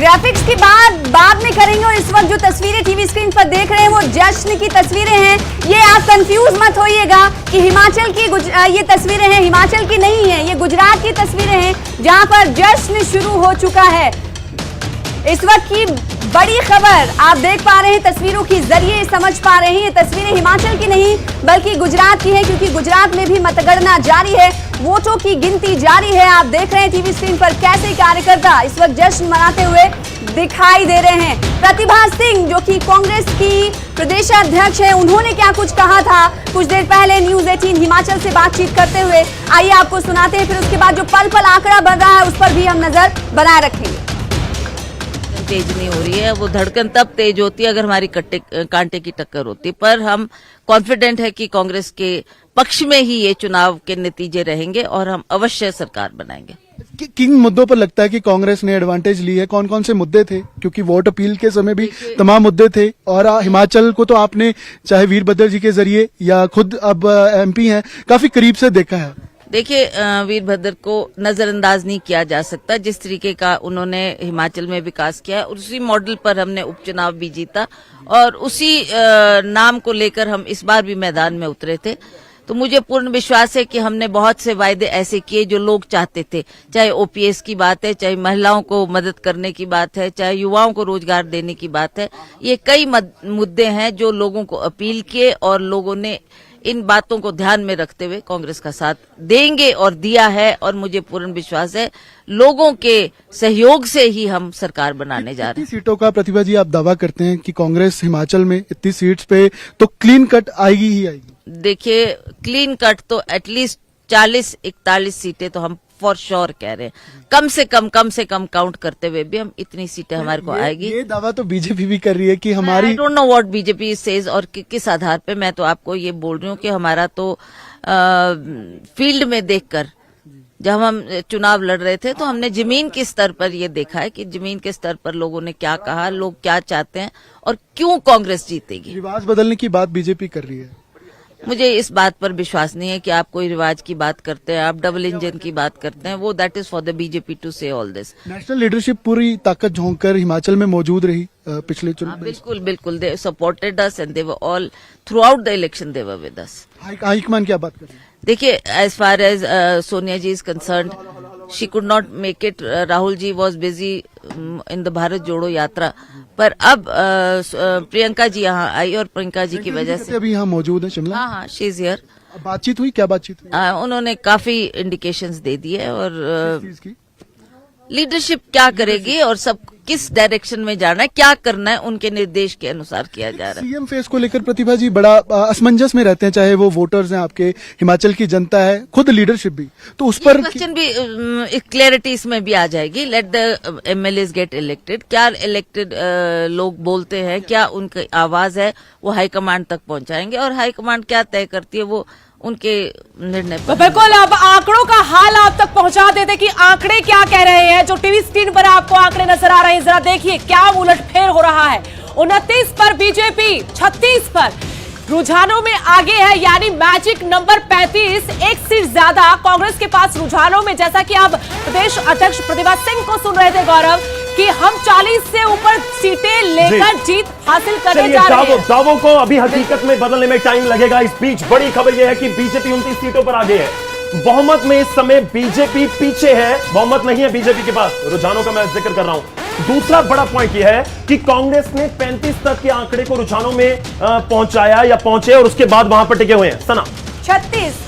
Graphics की बात बाद में करेंगे और इस वक्त जो तस्वीरें टीवी स्क्रीन पर देख रहे हैं वो जश्न की तस्वीरें हैं। ये आप कंफ्यूज मत होइएगा कि हिमाचल की ये तस्वीरें हैं, हिमाचल की नहीं है, ये गुजरात की तस्वीरें हैं जहां पर जश्न शुरू हो चुका है। इस वक्त की बड़ी खबर आप देख पा रहे हैं, तस्वीरों के जरिए समझ पा रहे हैं। ये तस्वीरें हिमाचल की नहीं बल्कि गुजरात की है, क्योंकि गुजरात में भी मतगणना जारी है, वोटों की गिनती जारी है। आप देख रहे हैं टीवी स्क्रीन पर कैसे कार्यकर्ता इस वक्त जश्न मनाते हुए दिखाई दे रहे हैं। प्रतिभा सिंह जो कि कांग्रेस की प्रदेशाध्यक्ष है, उन्होंने क्या कुछ कहा था कुछ देर पहले न्यूज 18 हिमाचल से बातचीत करते हुए, आइए आपको सुनाते हैं। फिर उसके बाद जो पल पल आंकड़ा बढ़ रहा है उस पर भी हम नजर बनाए रखेंगे। तेज नहीं हो रही है, वो धड़कन तब तेज होती है अगर हमारी कांटे की टक्कर होती, पर हम कॉन्फिडेंट है कि कांग्रेस के पक्ष में ही ये चुनाव के नतीजे रहेंगे और हम अवश्य सरकार बनाएंगे। किन मुद्दों पर लगता है कि कांग्रेस ने एडवांटेज ली है? कौन कौन से मुद्दे थे? क्योंकि वोट अपील के समय भी तमाम मुद्दे थे और हिमाचल को तो आपने चाहे वीरभद्र जी के जरिए या खुद अब एमपी हैं काफी करीब से देखा है। देखिए, वीरभद्र को नजरअंदाज नहीं किया जा सकता। जिस तरीके का उन्होंने हिमाचल में विकास किया है उसी मॉडल पर हमने उपचुनाव भी जीता और उसी नाम को लेकर हम इस बार भी मैदान में उतरे थे। तो मुझे पूर्ण विश्वास है कि हमने बहुत से वायदे ऐसे किए जो लोग चाहते थे, चाहे ओपीएस की बात है, चाहे महिलाओं को मदद करने की बात है, चाहे युवाओं को रोजगार देने की बात है। ये कई मुद्दे हैं जो लोगों को अपील किए और लोगों ने इन बातों को ध्यान में रखते हुए कांग्रेस का साथ देंगे और दिया है। और मुझे पूर्ण विश्वास है लोगों के सहयोग से ही हम सरकार बनाने जा रहे हैं। सीटों का प्रतिभा जी आप दावा करते हैं कि कांग्रेस हिमाचल में इतनी सीट्स पे तो क्लीन कट आएगी ही आएगी? देखिए, क्लीन कट तो एटलीस्ट 40-41 सीटें तो हम फॉर श्योर कह रहे हैं। कम से कम काउंट करते हुए भी हम इतनी सीटें हमारे को आएगी। ये दावा तो बीजेपी भी कर रही है कि हमारी I don't know what BJP says और किस आधार पे। मैं तो आपको ये बोल रही हूँ कि हमारा तो फील्ड में देखकर जब हम चुनाव लड़ रहे थे तो हमने जमीन के स्तर पर ये देखा है कि जमीन के स्तर पर लोगों ने क्या कहा, लोग क्या चाहते हैं और क्यों कांग्रेस जीतेगी। रिवाज बदलने की बात बीजेपी कर रही है। मुझे इस बात पर विश्वास नहीं है कि आप कोई रिवाज की बात करते हैं, आप डबल इंजन की बात करते हैं। वो that is for the BJP to say all this. National leadership पूरी ताकत झोंक कर हिमाचल में मौजूद रही पिछले चुनाव में। बिल्कुल they supported us and they were all throughout the election they were with us. High command क्या बात कर रही है? देखिए, as far as Sonia ji is concerned, she could not make it. Rahul ji was busy in the Bharat Jodo Yatra, पर अब प्रियंका जी यहाँ आई और प्रियंका जी की वजह से अभी यहाँ मौजूद है शिमला। हाँ, शी इज हियर। बातचीत हुई? क्या बातचीत हुई? उन्होंने काफी इंडिकेशंस दे दिए और लीडरशिप क्या करेगी और सब किस डायरेक्शन में जाना है, क्या करना है, उनके निर्देश के अनुसार किया जा रहा है। सीएम फेस को लेकर प्रतिभा जी बड़ा असमंजस में रहते हैं, चाहे वो वोटर्स हैं आपके, हिमाचल की जनता है, खुद लीडरशिप भी, तो उस पर क्वेश्चन भी क्लैरिटी इसमें भी आ जाएगी। Let the MLAs get elected. क्या इलेक्टेड लोग बोलते हैं, क्या उनकी आवाज है, वो हाईकमांड तक पहुंचाएंगे और हाईकमांड क्या तय करती है वो उनके निर्णय पर। तो बिल्कुल अब आंकड़ों का हाल आप तक पहुंचा देते कि आंकड़े क्या कह रहे हैं। जो टीवी स्क्रीन पर आपको आंकड़े नजर आ रहे हैं, जरा देखिए क्या उलटफेर हो रहा है। 29 पर बीजेपी, 36 पर रुझानों में आगे है, यानी मैजिक नंबर 35, एक सीट ज्यादा कांग्रेस के पास रुझानों में। जैसा कि आप प्रदेश अध्यक्ष प्रतिभा सिंह को सुन रहे थे गौरव, कि हम 40 से ऊपर सीटें लेकर जीत हासिल करने जा रहे हैं। दावों को अभी हकीकत में बदलने में टाइम लगेगा। इस बीच बड़ी खबर यह है कि बीजेपी 29 सीटों पर आगे है। बहुमत में इस समय बीजेपी पीछे है, बहुमत नहीं है बीजेपी के पास। रुझानों का मैं जिक्र कर रहा हूं। दूसरा बड़ा पॉइंट यह है कि कांग्रेस ने 35 तक के आंकड़े को रुझानों में पहुंचाया या पहुंचे और उसके बाद वहां पर टिके हुए हैं। सना 36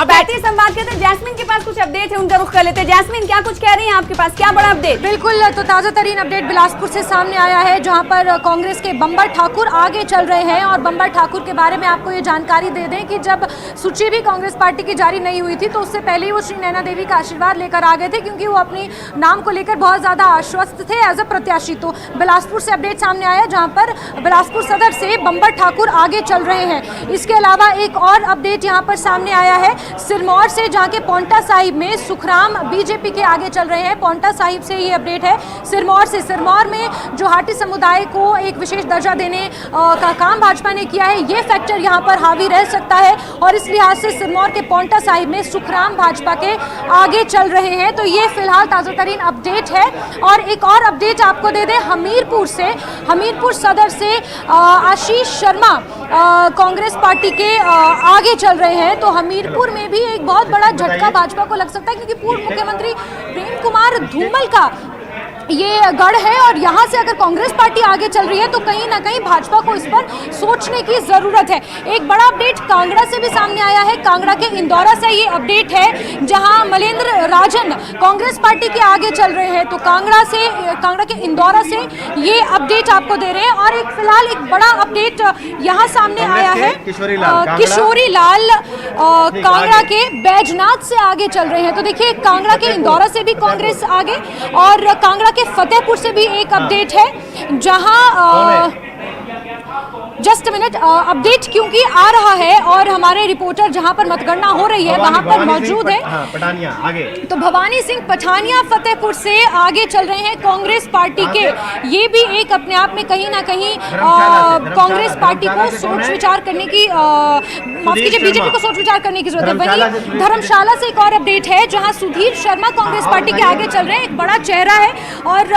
बैटरी संवाद करते हैं। जैस्मिन के पास कुछ अपडेट है, उनका रुख कर लेते हैं। जैस्मिन, क्या कुछ कह रही हैं आपके पास, क्या बड़ा अपडेट? बिल्कुल, तो ताजा तरीन अपडेट बिलासपुर से सामने आया है, जहां पर कांग्रेस के बंबर ठाकुर आगे चल रहे हैं। और बंबर ठाकुर के बारे में आपको ये जानकारी दे दें कि जब सूची भी कांग्रेस पार्टी की जारी नहीं हुई थी तो उससे पहले ही वो श्री नैना देवी का आशीर्वाद लेकर आ गए थे, क्योंकि वो अपनी नाम को लेकर बहुत ज्यादा आश्वस्त थे एज अ प्रत्याशी। तो बिलासपुर से अपडेट सामने आया, जहां पर बिलासपुर सदर से बंबर ठाकुर आगे चल रहे हैं। इसके अलावा एक और अपडेट यहाँ पर सामने आया आया है सिरमौर से, जहां के पौंटा साहिब में सुखराम बीजेपी के आगे चल रहे हैं। पौंटा साहिब से ये अपडेट है। सिरमौर से, सिरमौर में जो हाटी समुदाय को एक विशेष दर्जा देने का काम भाजपा ने किया है, ये फैक्टर यहाँ पर हावी रह सकता है और इस लिहाज से सिरमौर के पौंटा साहिब में सुखराम भाजपा के आगे चल रहे हैं। तो ये फिलहाल ताजा तरीन अपडेट है। और एक और अपडेट आपको दे दें हमीरपुर से, हमीरपुर सदर से आशीष शर्मा कांग्रेस पार्टी के आगे चल रहे हैं। तो हमीरपुर में भी एक बहुत बड़ा झटका भाजपा को लग सकता है, क्योंकि पूर्व मुख्यमंत्री प्रेम कुमार धूमल का ये गढ़ है और यहाँ से अगर कांग्रेस पार्टी आगे चल रही है तो कहीं ना कहीं भाजपा को इस पर सोचने की जरूरत है। एक बड़ा अपडेट कांगड़ा से भी सामने आया है। कांगड़ा के इंदौरा से ये अपडेट है, जहां मलेंद्र राजन कांग्रेस पार्टी के आगे चल रहे हैं। तो कांगड़ा के इंदौरा से ये अपडेट आपको दे रहे हैं। और एक फिलहाल एक बड़ा अपडेट यहाँ सामने आया है, किशोरी लाल कांगड़ा के बैजनाथ से आगे चल रहे हैं। तो देखिए कांगड़ा के इंदौरा से भी कांग्रेस आगे, और कांगड़ा के फतेहपुर से भी एक अपडेट है, जहां जस्ट मिनट अपडेट क्योंकि आ रहा है और हमारे रिपोर्टर जहां पर मतगणना हो रही है वहां पर मौजूद है। पठानिया आगे, तो भवानी सिंह पठानिया फतेहपुर से आगे चल रहे हैं कांग्रेस पार्टी के। ये भी एक अपने आप में कहीं ना कहीं कांग्रेस पार्टी को सोच विचार करने की, माफ कीजिए बीजेपी को सोच विचार करने की जरूरत है। वहीं धर्मशाला से एक और अपडेट है, जहां सुधीर शर्मा कांग्रेस पार्टी के आगे चल रहे हैं। एक बड़ा चेहरा है और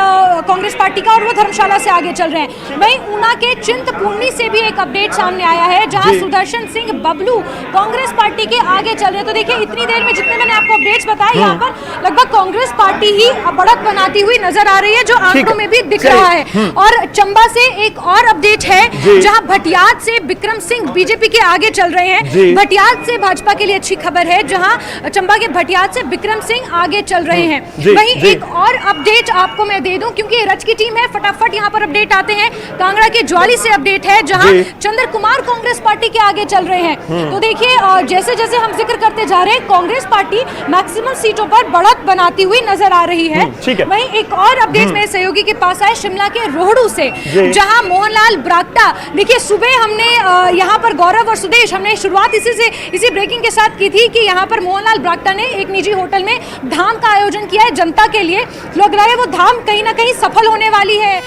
कांग्रेस पार्टी का, और वो धर्मशाला से आगे चल रहे हैं। वहीं ऊना के चिंतपूर्णी से भी एक अपडेट सामने आया है, जहां सुदर्शन सिंह बबलू कांग्रेस पार्टी के आगे चल रहे हैं। तो देखिए इतनी देर में जितने मैंने आपको अपडेट्स बताए, यहाँ पर लगभग कांग्रेस पार्टी ही बढ़त बनाती हुई नजर आ रही है, जो आंकड़ों में भी दिख रहा है। और चंबा से एक और अपडेट है, जहां भटियात से विक्रम सिंह बीजेपी के आगे चल रहे हैं। भटियात से भाजपा के लिए अच्छी खबर है, जहां चंबा के भटियात से विक्रम सिंह आगे चल रहे हैं। वहीं एक और अपडेट आपको मैं दे दूं, क्योंकि रच की टीम है, फटाफट यहाँ पर अपडेट आते हैं। कांगड़ा के ज्वाली से अपडेट है, जहां चंद्र कुमार कांग्रेस पार्टी के आगे चल रहे हैं। तो देखिए जैसे जैसे हम जिक्र करते जा रहे हैं, कांग्रेस पार्टी मैक्सिमम सीटों पर बढ़त बनाती हुई नजर आ रही है। वहीं एक और अपडेट मेरे सहयोगी के पास है शिमला के रोहड़ू से, जहां मोहनलाल ब्राक्टा, देखिए सुबह हमने यहाँ पर गौरव और सुदेश, हमने शुरुआत इसी ब्रेकिंग के साथ की थी कि यहाँ पर मोहनलाल ब्राक्टा ने एक निजी होटल में धाम का आयोजन किया है जनता के लिए। लग रहा है वो धाम कहीं ना कहीं सफल होने वाली है।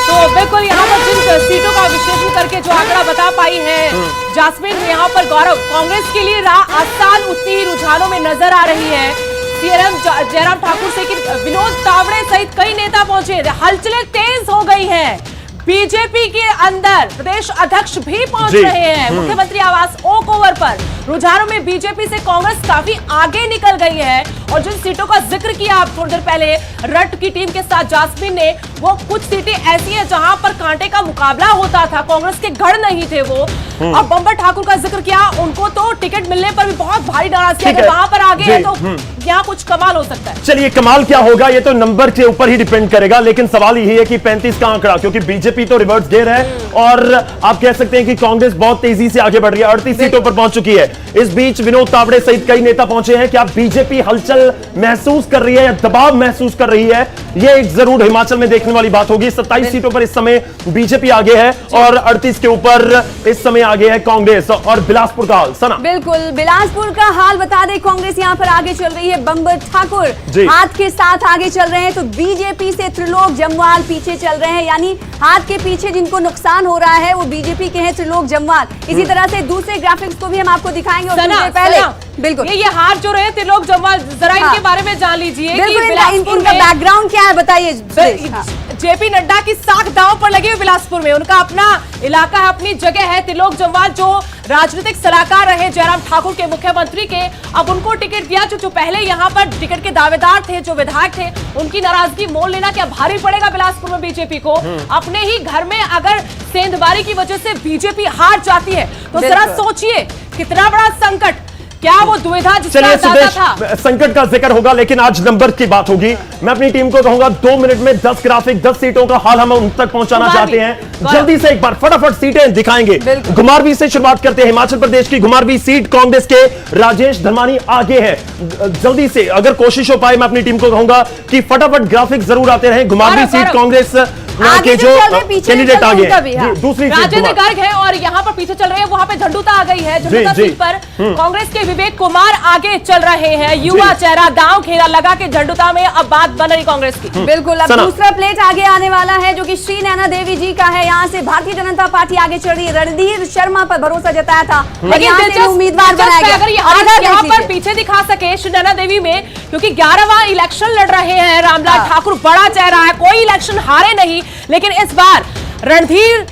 तो बिल्कुल यहाँ पर जिन सीटों का विश्लेषण करके जो आंकड़ा बता पाई है जास्मिन, यहाँ पर गौरव, कांग्रेस के लिए राह आसान उतनी ही रुझानों में नजर आ रही है। सीएम जयराम ठाकुर से विनोद तावड़े सहित कई नेता पहुंचे, हलचलें तेज हो गई हैं। बीजेपी के अंदर प्रदेश अध्यक्ष भी पहुंच रहे हैं। मुख्यमंत्री आवास ओक ओवर पर रुझानों में बीजेपी से कांग्रेस काफी आगे निकल गई है। और जिन सीटों का जिक्र किया आप थोड़ी देर पहले रट की टीम के साथ जास्मिन ने, वो कुछ सीटें ऐसी हैं जहां पर कांटे का मुकाबला होता था, कांग्रेस के गढ़ नहीं थे वो। अब बंबर ठाकुर का जिक्र किया, उनको तो टिकट मिलने पर भी बहुत भारी नाराजगी है, वहां पर आगे है तो यहाँ कुछ कमाल हो सकता है। चलिए कमाल क्या होगा ये तो नंबर के ऊपर ही डिपेंड करेगा, लेकिन सवाल यही है कि 35 का आंकड़ा, क्योंकि बीजेपी तो रिवर्स गेयर है और आप कह सकते हैं कि कांग्रेस बहुत तेजी से आगे बढ़ रही है, 38 सीटों पर पहुंच चुकी है। इस बीच विनोद तावड़े सहित कई नेता पहुंचे हैं। क्या बीजेपी हलचल महसूस कर रही है या दबाव महसूस कर रही है, ये एक जरूर हिमाचल में देखने वाली बात होगी। 27 सीटों पर इस समय बीजेपी आगे है और 38 के ऊपर इस समय आगे है कांग्रेस। और बिलासपुर का हाल, सना। बिल्कुल बिलासपुर का हाल बता दें, कांग्रेस यहां पर आगे चल रही है, बंबर ठाकुर हाथ के साथ आगे चल रहे हैं। तो बीजेपी से त्रिलोक जम्वाल पीछे चल रहे हैं, यानी हाथ के पीछे जिनको नुकसान हो रहा है वो बीजेपी के हैं त्रिलोक जम्वाल। इसी तरह से दूसरे ग्राफिक्स को भी हम आपको दिखाएंगे। और पहले बिल्कुल ये हाथ जो रहे त्रिलोक जम्वाल, जरा इनके बारे में जान लीजिए। इनका बैकग्राउंड क्या है बताइए। जेपी नड्डा की साख दांव पर लगी हुई बिलासपुर में, उनका अपना इलाका है, अपनी जगह है। त्रिलोक जम्वाल जो राजनीतिक सलाहकार रहे जयराम ठाकुर के, मुख्यमंत्री के, अब उनको टिकट दिया। जो पहले यहाँ पर टिकट के दावेदार थे, जो विधायक थे, उनकी नाराजगी मोल लेना क्या भारी पड़ेगा बिलासपुर में बीजेपी को। अपने ही घर में अगर सेंधबारी की वजह से बीजेपी हार जाती है तो जरा सोचिए कितना बड़ा संकट, क्या वो दुविधा जिसका अंदाजा था। संकट का जिक्र होगा, लेकिन आज नंबर की बात होगी। मैं अपनी टीम को कहूंगा 2 मिनट में 10 ग्राफिक, 10 सीटों का हाल हम उन तक पहुंचाना चाहते हैं। जल्दी से एक बार फटाफट सीटें दिखाएंगे। घुमारवीं से शुरुआत करते हैं। हिमाचल प्रदेश की घुमारवीं सीट कांग्रेस के राजेश धर्मानी आगे हैं। जल्दी से अगर कोशिश हो पाए, मैं अपनी टीम को कहूंगा कि फटाफट ग्राफिक जरूर आते रहे। घुमारवीं सीट कांग्रेस आगे के जो जो चल रहे हैं, पीछे कैंडिडेट चल रहे आगे हैं, उनका भी, हाँ। जी, दूसरी चीज राजेंद्र धुआं। गर्ग है और यहाँ पर पीछे चल रहे हैं, वहां पे झंडूता आ गई है। झंडूता जी, सीट पर कांग्रेस के विवेक कुमार आगे चल रहे हैं। युवा चेहरा दांव खेला लगा के झंडूता में अब बात बन रही कांग्रेस की। बिल्कुल। अब सना। दूसरा प्लेट आगे आने वाला है जो कि श्री नैना देवी जी का है। यहाँ से भारतीय जनता पार्टी आगे चल रही है। रणधीर शर्मा पर भरोसा जताया था और लेकिन यहाँ से दिलचस्प उम्मीदवार बनाया गया। अगर और इधर यहाँ देख पर लीजिए। पीछे दिखा सके श्री नैना देवी में, क्योंकि 11वां इलेक्शन लड़ रहे हैं रामलाल ठाकुर, बड़ा चेहरा है, कोई इलेक्शन हारे नहीं, लेकिन इस बार रणधीर